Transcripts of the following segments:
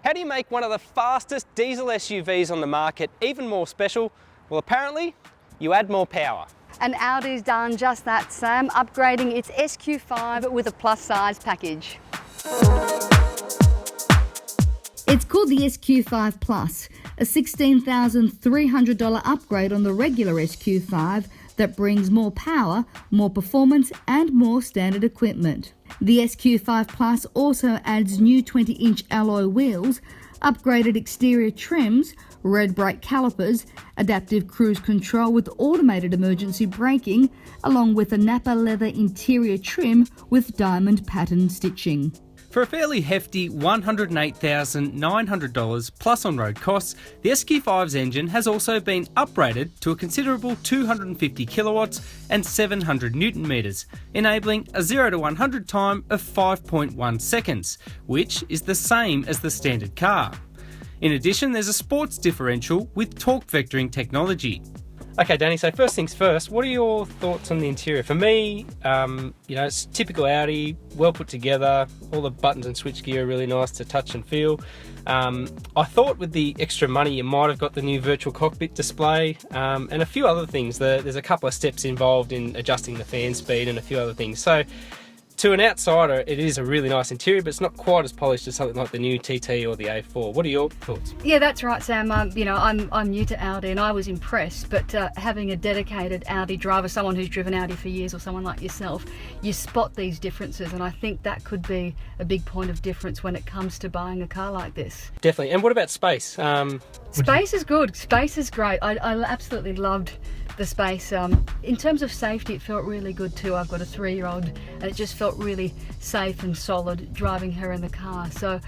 How do you make one of the fastest diesel SUVs on the market even more special? Well, apparently, you add more power. And Audi's done just that, Sam, upgrading its SQ5 with a plus size package. It's called the SQ5 Plus, a $16,300 upgrade on the regular SQ5 that brings more power, more performance and more standard equipment. The SQ5 Plus also adds new 20-inch alloy wheels, upgraded exterior trims, red brake calipers, adaptive cruise control with automated emergency braking, along with a Napa leather interior trim with diamond pattern stitching. For a fairly hefty $108,900 plus on-road costs, the SQ5's engine has also been upgraded to a considerable 250 kilowatts and 700 newton metres, enabling a 0 to 100 time of 5.1 seconds, which is the same as the standard car. In addition, there's a sports differential with torque vectoring technology. Okay, Danny, so first things first, what are your thoughts on the interior? For me, it's typical Audi, well put together, all the buttons and switchgear are really nice to touch and feel. I thought with the extra money you might have got the new virtual cockpit display and a few other things. There's a couple of steps involved in adjusting the fan speed and a few other things. So to an outsider, it is a really nice interior, but it's not quite as polished as something like the new TT or the A4. What are your thoughts? Yeah, that's right, Sam. I'm new to Audi and I was impressed, but having a dedicated Audi driver, someone who's driven Audi for years or someone like yourself, you spot these differences, and I think that could be a big point of difference when it comes to buying a car like this. Definitely. And what about space? Space is good. Space is great. I absolutely loved the space. In terms of safety, it felt really good too. I've got a 3-year-old and it just felt really safe and solid driving her in the car. So,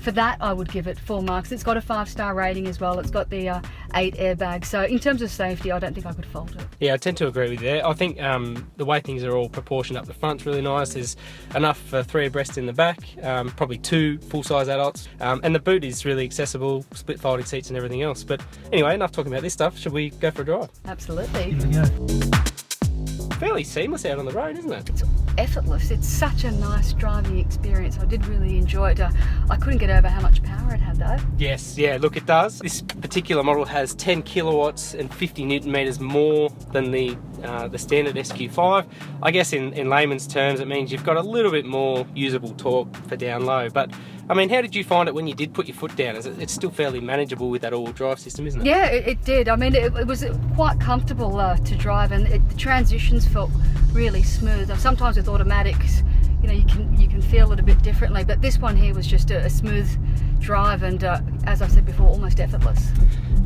for that I would give it 4 marks. It's got a 5-star rating as well. It's got the 8 airbags. So in terms of safety, I don't think I could fault it. Yeah, I tend to agree with you there. I think the way things are all proportioned up the front's really nice. There's enough for 3 abreast in the back, probably 2 full-size adults. And the boot is really accessible, split folding seats and everything else. But anyway, enough talking about this stuff. Should we go for a drive? Absolutely. Here we go. Fairly seamless out on the road, isn't it? It's effortless. It's such a nice driving experience. I did really enjoy it. I couldn't get over how much power it had though. Yes, yeah, look, it does. This particular model has 10 kilowatts and 50 newton meters more than the standard SQ5. I guess in layman's terms, it means you've got a little bit more usable torque for down low. But I mean, how did you find it when you did put your foot down? It's still fairly manageable with that all-wheel drive system, isn't it? Yeah, it did. I mean, it was quite comfortable to drive, and the transitions felt really smooth. Sometimes with automatics, you can feel it a bit differently, but this one here was just a smooth drive and, as I said before, almost effortless.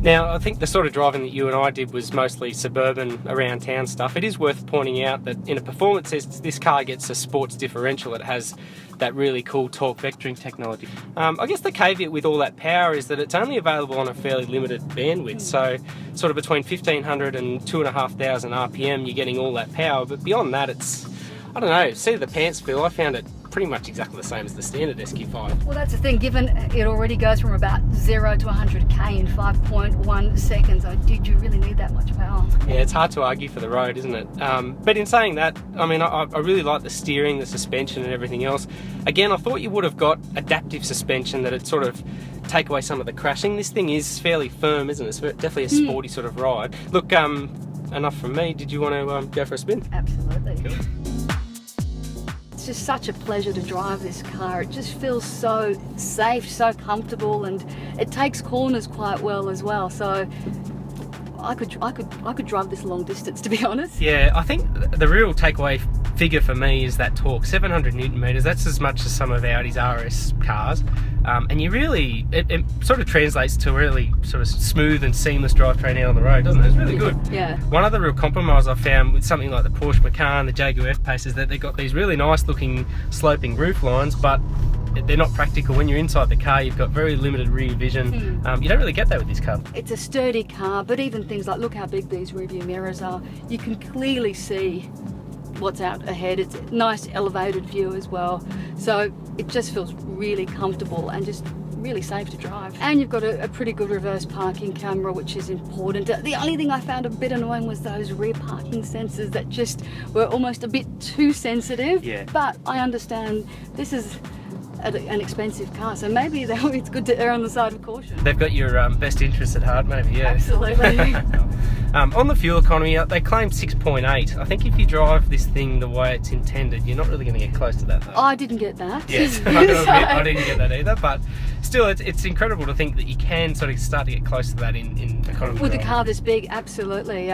Now, I think the sort of driving that you and I did was mostly suburban, around town stuff. It is worth pointing out that in a performance test, this car gets a sports differential. It has that really cool torque vectoring technology. I guess the caveat with all that power is that it's only available on a fairly limited bandwidth. So sort of between 1500 and 2,500 RPM, you're getting all that power. But beyond that, it's, I don't know, seat of the pants feel, I found it pretty much exactly the same as the standard SQ5. Well, that's the thing, given it already goes from about 0 to 100k in 5.1 seconds, did you really need that much power? Yeah, it's hard to argue for the road, isn't it? But in saying that, I mean, I really like the steering, the suspension and everything else. Again, I thought you would have got adaptive suspension that'd sort of take away some of the crashing. This thing is fairly firm, isn't it? It's definitely a sporty sort of ride. Look, enough from me. Did you want to go for a spin? Absolutely. Cool. It's just such a pleasure to drive this car. It just feels so safe, so comfortable, and it takes corners quite well as well. So I could drive this long distance, to be honest. Yeah, I think the real takeaway figure for me is that torque, 700 newton meters. That's as much as some of Audi's RS cars, and you really, it sort of translates to a really sort of smooth and seamless drivetrain out on the road, doesn't it? It's really good. Yeah. One other real compromise I found with something like the Porsche Macan, the Jaguar F-Pace, is that they've got these really nice looking sloping roof lines, but they're not practical. When you're inside the car, you've got very limited rear vision. You don't really get that with this car. It's a sturdy car, but even things like, look how big these rear view mirrors are. You can clearly see what's out ahead. It's a nice elevated view as well. So it just feels really comfortable and just really safe to drive. And you've got a pretty good reverse parking camera, which is important. The only thing I found a bit annoying was those rear parking sensors that just were almost a bit too sensitive. Yeah. But I understand this is an expensive car, so maybe it's good to err on the side of caution. They've got your best interests at heart, maybe, yeah. Absolutely. On the fuel economy, they claim 6.8. I think if you drive this thing the way it's intended, you're not really going to get close to that, though. I didn't get that. Yes, I didn't get that either, but still, it's incredible to think that you can sort of start to get close to that in economy. With a driving. car this big, absolutely.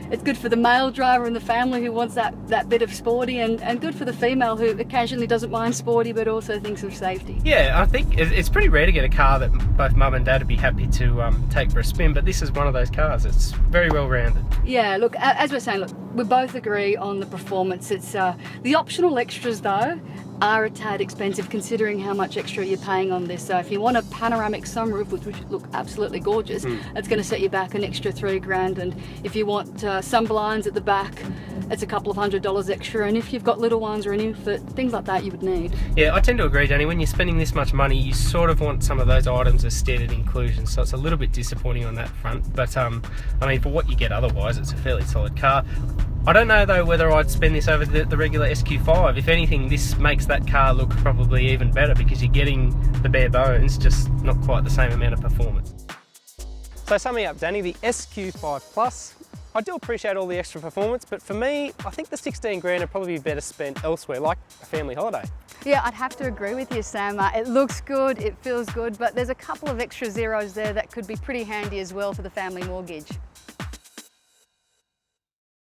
It's good for the male driver in the family who wants that bit of sporty, and good for the female who occasionally doesn't mind sporty but also thinks of safety. Yeah, I think it's pretty rare to get a car that both mum and dad would be happy to take for a spin, but this is one of those cars. It's very well rounded. Yeah, look, as we're saying, we both agree on the performance. It's the optional extras, though, are a tad expensive considering how much extra you're paying on this. So if you want a panoramic sunroof, which look absolutely gorgeous, it's going to set you back an extra $3,000. And if you want sun blinds at the back, it's a couple of $100 extra. And if you've got little ones or an infant, things like that you would need. Yeah, I tend to agree, Danny. When you're spending this much money, you sort of want some of those items as standard inclusions. So it's a little bit disappointing on that front. But I mean, for what you get otherwise, it's a fairly solid car. I don't know though whether I'd spend this over the regular SQ5. If anything, this makes that car look probably even better because you're getting the bare bones, just not quite the same amount of performance. So summing up, Danny, the SQ5 Plus, I do appreciate all the extra performance, but for me, I think the 16 grand would probably be better spent elsewhere, like a family holiday. Yeah, I'd have to agree with you, Sam. It looks good, it feels good, but there's a couple of extra zeros there that could be pretty handy as well for the family mortgage.